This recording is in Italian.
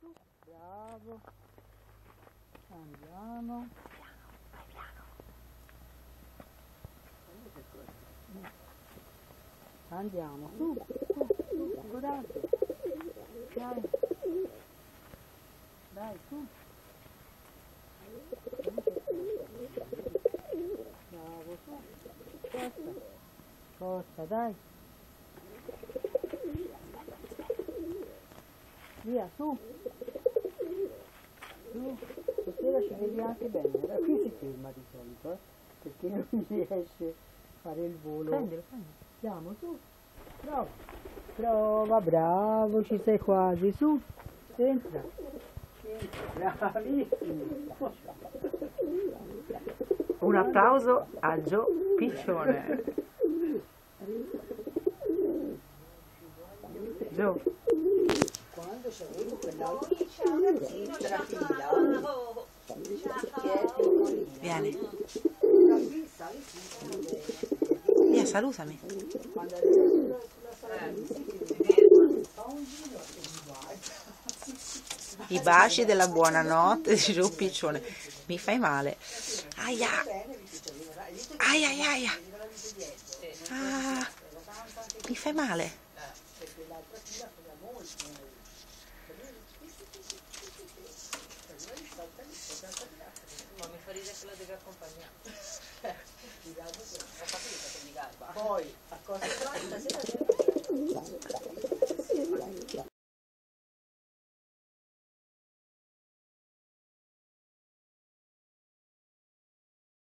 su, bravo. Andiamo. Andiamo, su, coraggio. Dai. Dai, su. Bravo, su. Costa. Costa, dai. Via, su. Su. Stasera ci vedi anche bene. Da qui si ferma di solito, perché non riesce a fare il volo. Prendilo. Andiamo, su. Prova. Prova, bravo, ci sei quasi, su. Entra. Bravissimo. Un applauso a Gio Piccione. Gio. Quando c'avevo quell'altro trafila, Vieni. Via, salutami. I baci della buonanotte di Gio Piccione. Mi fai male. Aia. Aia, aia, aia. Ah, mi fai male. Ma mi fa ridere che la deve accompagnare. poi a cosa tratta?